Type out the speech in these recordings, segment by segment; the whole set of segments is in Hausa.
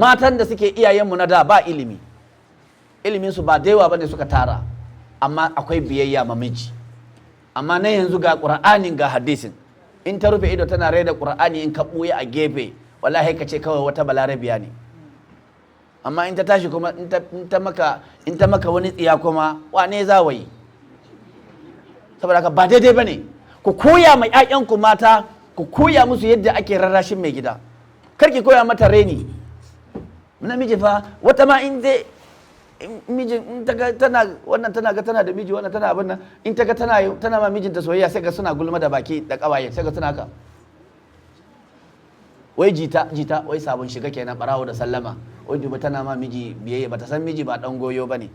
matan da suke iyayenmu na da ba ilimi, iliminsu ba da yawa bane suka tara, amma akwai biyayya ma miji. Amma na yanzu ga ƙur'anin ga hadisin, in ta rufe ido tana rai da ƙur'ani, in ka ɓuya a gefe wallahi ka ce kawai wata balarabiya ne. Amma in ta tashi kuma in ta maka wani tsiya kuma wane za wa yi? Saboda haka ba daidai ba ne. Ku koya ma 'ya'yanku mata, ku koya musu yadda ake rarrashin mai gida. Kar ki koya mata reni. Namiji fa wata ma in zai mijin in ta ga tana wannan tana ga tana da miji, wannan tana abin nan, in ta ga tana ma mijinta soyayya sai ga suna gulma da baki da kawaye, sai ga suna haka. Wai jita wai sabon shiga kenan, barawo da sallama, wai duba tana ma miji biyayya, bata san miji ba dan goyo bane.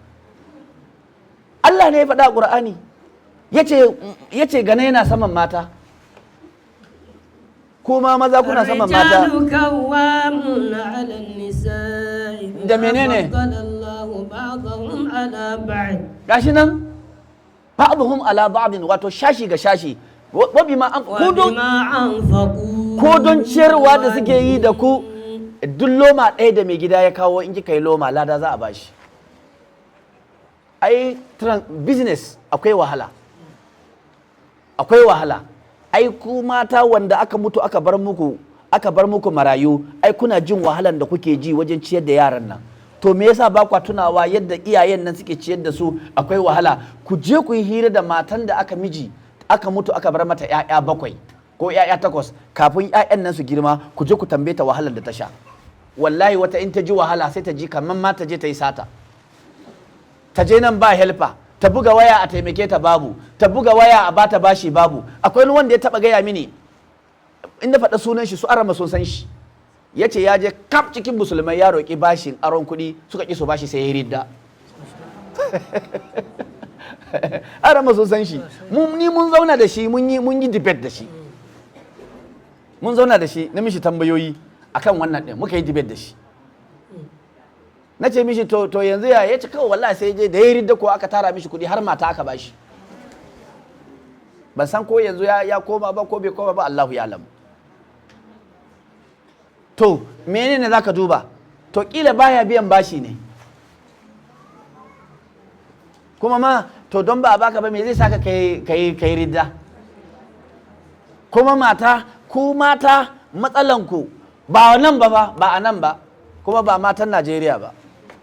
Allah ne ya faɗa a Qur'ani, yace gane yana saman mata, kuma maza kuna saman mata. Da menene? Gashi nan ba'dhum ala ba'din, wato shashi ga shashi. Wabi ma ko don ciyarwa da suke yi da ku, duk loma ɗaya da mai gida ya kawo in kika yi loma lada za a bashi. Ai business akwai wahala, ai ku mata wanda aka mutu aka bar muku marayu, ai kuna jin wahalan da kuke ji wajen ciyar da yaran nan. To me yasa ba kwa tunawa yadda iyayen nan suke ciyar da su akwai wahala? Ku je ku yi hira da matan da aka mutu aka bar mata 'ya'ya 7 ko 'ya'ya 8, kafin 'ya'yan nan su girma, ku je ku tambaye ta wahalar da ta sha. Wallahi wata in ta ji wahala sai ta ji kamar ma ta je ta yi sata. Ta je nan ba helper, ta buga waya a taimake ta babu, ta buga waya a bata bashi babu. Akwai wani wanda ya taba gaya mini, in na faɗa sunan shi su arama sun san shi, ya ce ya je kaf cikin musulmai ya roƙi bashin aron kuɗi, suka ƙi su bashi sai ya ridda. Arama sun san shi, ni mun zauna da shi, mun yi debate da shi, mun zauna da shi na mishi tambayoyi akan wannan ɗin, muka yi debate da shi. Na ce mishi to yanzu ya ce kawai wallahi sai je da ya ridda ko aka tara mishi kuɗi har mata aka bashi. Ban san ko yanzu ya koma ba ko bai koma ba, Allahu ya alamu. To menene zaka duba? To kila baya biyan bashi ne, kuma ma to don ba a baka ba me zai saka kai ridda? Kuma ku mata matsalanku ba nan ba, ba a nan ba, kuma ba matan Najeriya ba.